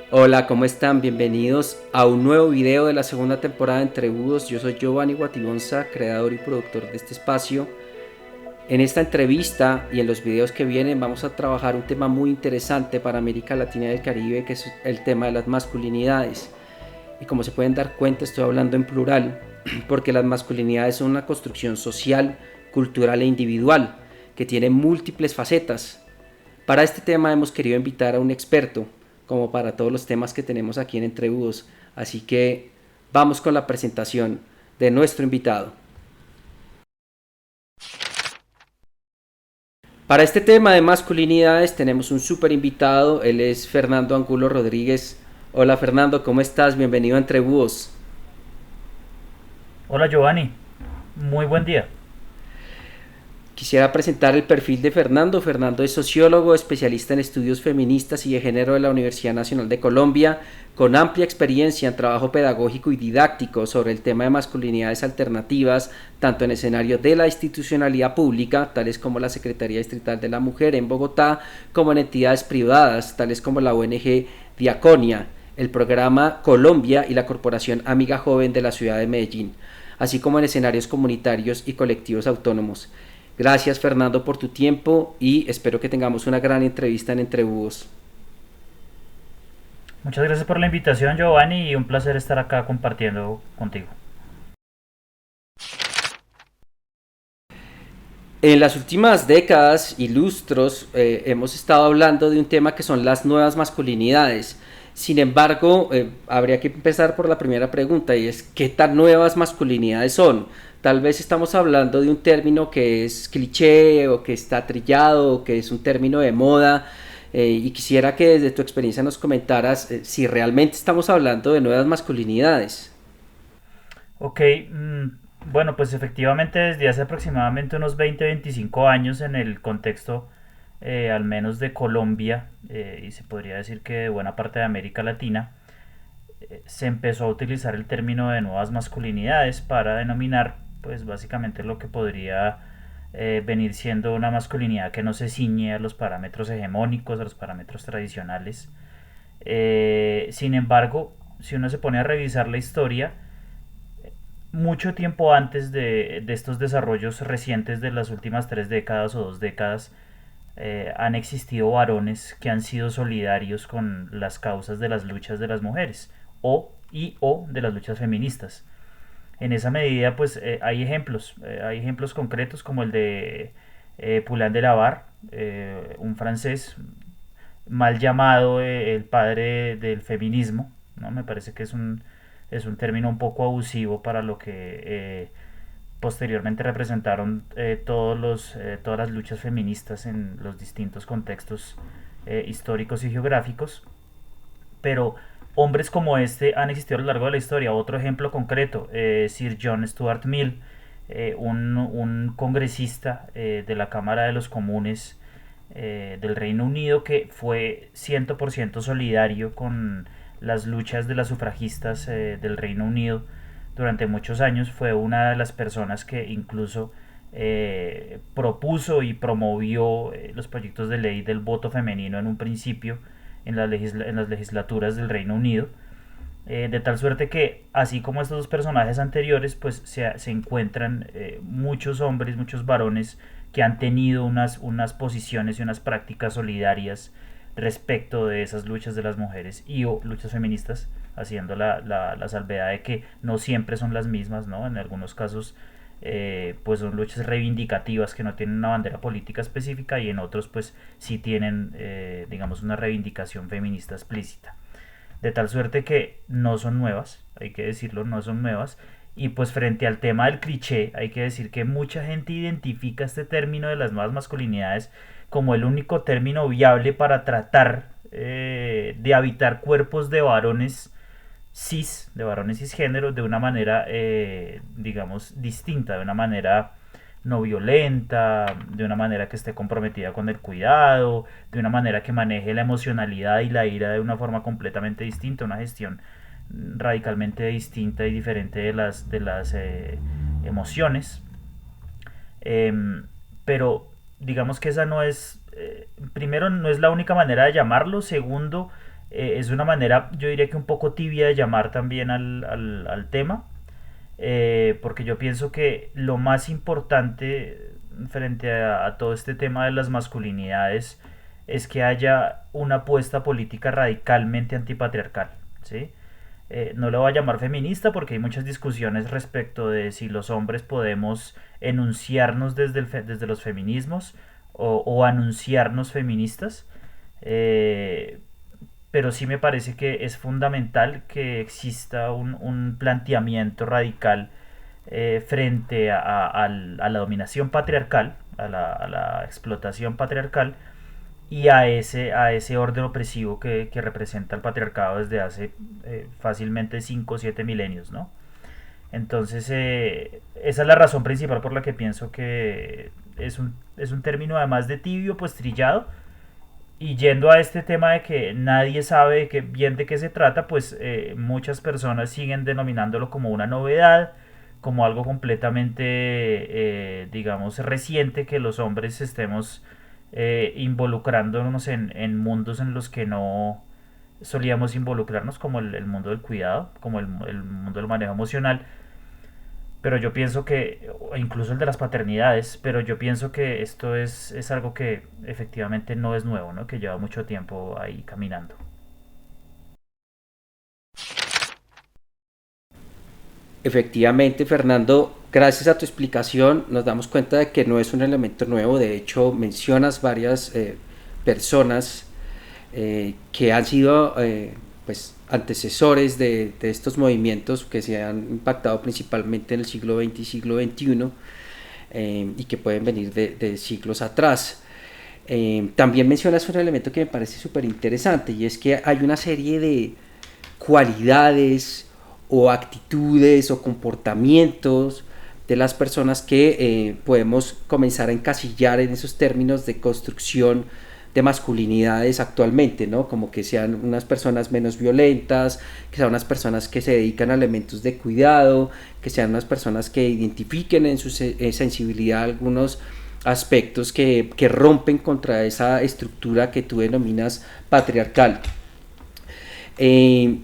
Hola, ¿cómo están? Bienvenidos a un nuevo video de la segunda temporada de Entre Búhos. Yo soy Giovanni Guatibonza, creador y productor de este espacio. En esta entrevista y en los videos que vienen vamos a trabajar un tema muy interesante para América Latina y el Caribe, que es el tema de las masculinidades. Y como se pueden dar cuenta, estoy hablando en plural, porque las masculinidades son una construcción social, cultural e individual, que tiene múltiples facetas. Para este tema hemos querido invitar a un experto, como para todos los temas que tenemos aquí en Entre Búhos. Así que vamos con la presentación de nuestro invitado. Para este tema de masculinidades tenemos un súper invitado, él es Fernando Angulo Rodríguez. Hola Fernando, ¿cómo estás? Bienvenido a Entre Búhos. Hola Giovanni, muy buen día. Quisiera presentar el perfil de Fernando. Fernando es sociólogo, especialista en estudios feministas y de género de la Universidad Nacional de Colombia, con amplia experiencia en trabajo pedagógico y didáctico sobre el tema de masculinidades alternativas, tanto en escenarios de la institucionalidad pública, tales como la Secretaría Distrital de la Mujer en Bogotá, como en entidades privadas, tales como la ONG Diaconia, el programa Colombia y la Corporación Amiga Joven de la ciudad de Medellín, así como en escenarios comunitarios y colectivos autónomos. Gracias Fernando por tu tiempo y espero que tengamos una gran entrevista en Entre Búhos. Muchas gracias por la invitación Giovanni y un placer estar acá compartiendo contigo. En las últimas décadas y lustros hemos estado hablando de un tema que son las nuevas masculinidades. Sin embargo, habría que empezar por la primera pregunta y es ¿qué tan nuevas masculinidades son? Tal vez estamos hablando de un término que es cliché o que está trillado o que es un término de moda, y quisiera que desde tu experiencia nos comentaras si realmente estamos hablando de nuevas masculinidades. Ok, bueno, pues efectivamente desde hace aproximadamente unos 20-25 años en el contexto al menos de Colombia y se podría decir que de buena parte de América Latina, se empezó a utilizar el término de nuevas masculinidades para denominar pues básicamente lo que podría venir siendo una masculinidad que no se ciñe a los parámetros hegemónicos, a los parámetros tradicionales. Sin embargo, si uno se pone a revisar la historia, mucho tiempo antes de estos desarrollos recientes de las últimas 3 décadas o 2 décadas, han existido varones que han sido solidarios con las causas de las luchas de las mujeres o de las luchas feministas. En esa medida, pues hay ejemplos concretos como el de Poulain de la Barre, un francés mal llamado el padre del feminismo, ¿no? Me parece que es un término un poco abusivo para lo que posteriormente representaron todas las luchas feministas en los distintos contextos históricos y geográficos, pero hombres como este han existido a lo largo de la historia. Otro ejemplo concreto, Sir John Stuart Mill, un congresista de la Cámara de los Comunes del Reino Unido que fue 100% solidario con las luchas de las sufragistas del Reino Unido durante muchos años. Fue una de las personas que incluso propuso y promovió los proyectos de ley del voto femenino en un principio en las legislaturas del Reino Unido. De tal suerte que, así como estos dos personajes anteriores, pues se encuentran muchos hombres, muchos varones que han tenido unas posiciones y unas prácticas solidarias respecto de esas luchas de las mujeres y o luchas feministas, haciendo la salvedad de que no siempre son las mismas, ¿no? En algunos casos pues son luchas reivindicativas que no tienen una bandera política específica y en otros pues sí tienen digamos una reivindicación feminista explícita. De tal suerte que no son nuevas, hay que decirlo, no son nuevas. Y pues frente al tema del cliché, hay que decir que mucha gente identifica este término de las nuevas masculinidades como el único término viable para tratar de habitar cuerpos de varones cisgénero, de una manera, digamos, distinta, de una manera no violenta, de una manera que esté comprometida con el cuidado, de una manera que maneje la emocionalidad y la ira de una forma completamente distinta, una gestión radicalmente distinta y diferente de las emociones. Pero digamos que esa no es, primero, no es la única manera de llamarlo. Segundo, Es una manera, yo diría que un poco tibia de llamar también al tema, porque yo pienso que lo más importante frente a todo este tema de las masculinidades es que haya una apuesta política radicalmente antipatriarcal, ¿sí? No lo voy a llamar feminista porque hay muchas discusiones respecto de si los hombres podemos enunciarnos desde los feminismos o anunciarnos feministas. Eh, pero sí me parece que es fundamental que exista un planteamiento radical frente a la dominación patriarcal, a la explotación patriarcal y a ese orden opresivo que representa el patriarcado desde hace fácilmente 5 o 7 milenios, ¿no? Entonces, esa es la razón principal por la que pienso que es un término además de tibio, pues trillado, y yendo a este tema de que nadie sabe bien de qué se trata, pues muchas personas siguen denominándolo como una novedad, como algo completamente, digamos, reciente, que los hombres estemos involucrándonos en mundos en los que no solíamos involucrarnos, como el mundo del cuidado, como el mundo del manejo emocional. Pero yo pienso que, incluso el de las paternidades, pero yo pienso que esto es algo que efectivamente no es nuevo, ¿no? Que lleva mucho tiempo ahí caminando. Efectivamente, Fernando, gracias a tu explicación nos damos cuenta de que no es un elemento nuevo. De hecho, mencionas varias personas que han sido pues, antecesores de estos movimientos que se han impactado principalmente en el siglo XX y siglo XXI, y que pueden venir de siglos atrás. También mencionas un elemento que me parece súper interesante, y es que hay una serie de cualidades o actitudes o comportamientos de las personas que podemos comenzar a encasillar en esos términos de construcción de masculinidades actualmente, ¿no? Como que sean unas personas menos violentas, que sean unas personas que se dedican a elementos de cuidado, que sean unas personas que identifiquen en su sensibilidad algunos aspectos que rompen contra esa estructura que tú denominas patriarcal. Eh,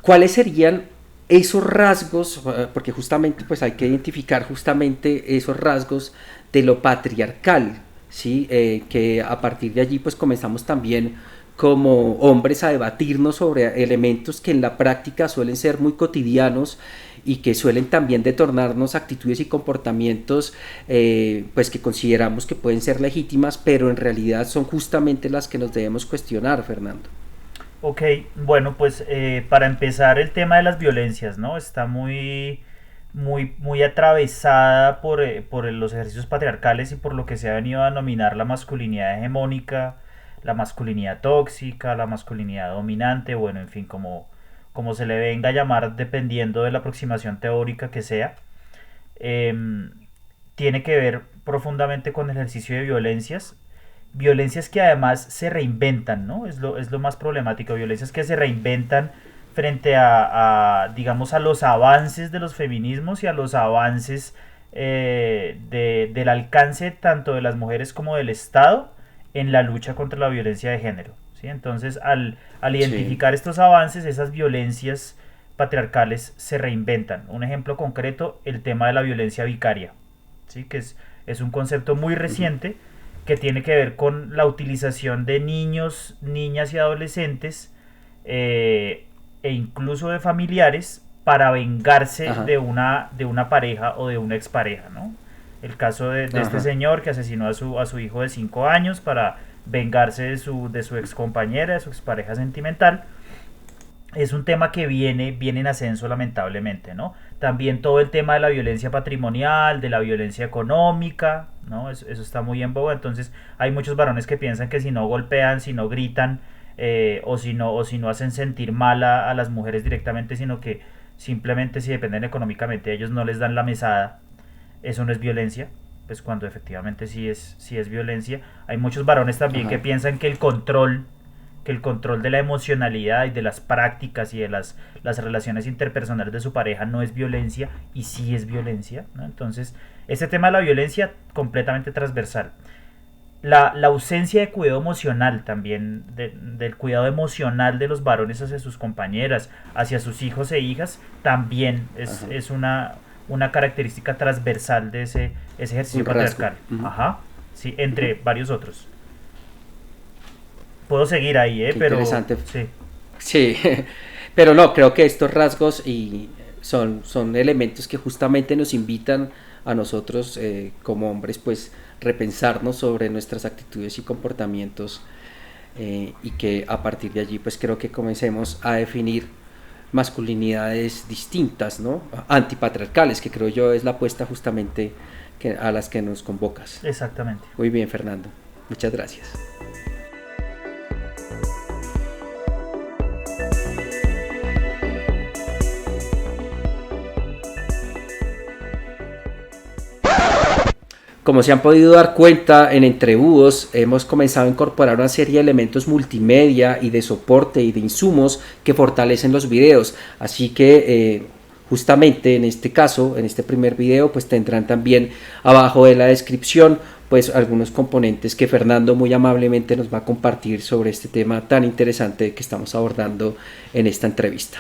¿Cuáles serían esos rasgos? Porque justamente pues hay que identificar justamente esos rasgos de lo patriarcal, ¿sí? Que a partir de allí pues comenzamos también como hombres a debatirnos sobre elementos que en la práctica suelen ser muy cotidianos y que suelen también detornarnos actitudes y comportamientos pues que consideramos que pueden ser legítimas, pero en realidad son justamente las que nos debemos cuestionar, Fernando. Ok, bueno, pues para empezar el tema de las violencias, ¿no? Está muy atravesada por los ejercicios patriarcales y por lo que se ha venido a denominar la masculinidad hegemónica, la masculinidad tóxica, la masculinidad dominante, bueno, en fin, como se le venga a llamar dependiendo de la aproximación teórica que sea. Em, Tiene que ver profundamente con el ejercicio de violencias que además se reinventan, ¿no? Es lo más problemático, violencias que se reinventan frente digamos, a los avances de los feminismos y a los avances del alcance tanto de las mujeres como del Estado en la lucha contra la violencia de género, ¿sí? Entonces, al Sí. identificar estos avances, esas violencias patriarcales se reinventan. Un ejemplo concreto, el tema de la violencia vicaria, ¿sí? Que es un concepto muy Ujú. reciente que tiene que ver con la utilización de niños, niñas y adolescentes e incluso de familiares para vengarse Ajá. de una pareja o de una expareja, ¿no? El caso de este Ajá. señor que asesinó a su hijo de 5 años para vengarse de su ex compañera, de su expareja sentimental, es un tema que viene en ascenso lamentablemente, ¿no? También todo el tema de la violencia patrimonial, de la violencia económica, ¿no? Eso está muy en boga, entonces hay muchos varones que piensan que si no golpean, si no gritan, o si no hacen sentir mal a las mujeres directamente, sino que simplemente si dependen económicamente ellos no les dan la mesada, eso no es violencia, pues cuando efectivamente sí es violencia. Hay muchos varones también que Ajá. piensan que el control de la emocionalidad y de las prácticas y de las relaciones interpersonales de su pareja no es violencia y sí es violencia, ¿no? Entonces, este tema de la violencia completamente transversal. la ausencia de cuidado emocional también, del cuidado emocional de los varones hacia sus compañeras, hacia sus hijos e hijas, también es una característica transversal de ese ejercicio Un rasgo. patriarcal. Ajá, sí, entre varios otros. Puedo seguir ahí, Qué pero interesante. sí. Sí, pero no, creo que estos rasgos son elementos que justamente nos invitan a nosotros como hombres pues repensarnos sobre nuestras actitudes y comportamientos y que a partir de allí pues creo que comencemos a definir masculinidades distintas, ¿no? Antipatriarcales, que creo yo es la apuesta justamente a las que nos convocas. Exactamente. Muy bien, Fernando. Muchas gracias. Como se han podido dar cuenta, en Entre Búhos hemos comenzado a incorporar una serie de elementos multimedia y de soporte y de insumos que fortalecen los videos. Así que justamente en este caso, en este primer video, pues tendrán también abajo de la descripción pues algunos componentes que Fernando muy amablemente nos va a compartir sobre este tema tan interesante que estamos abordando en esta entrevista.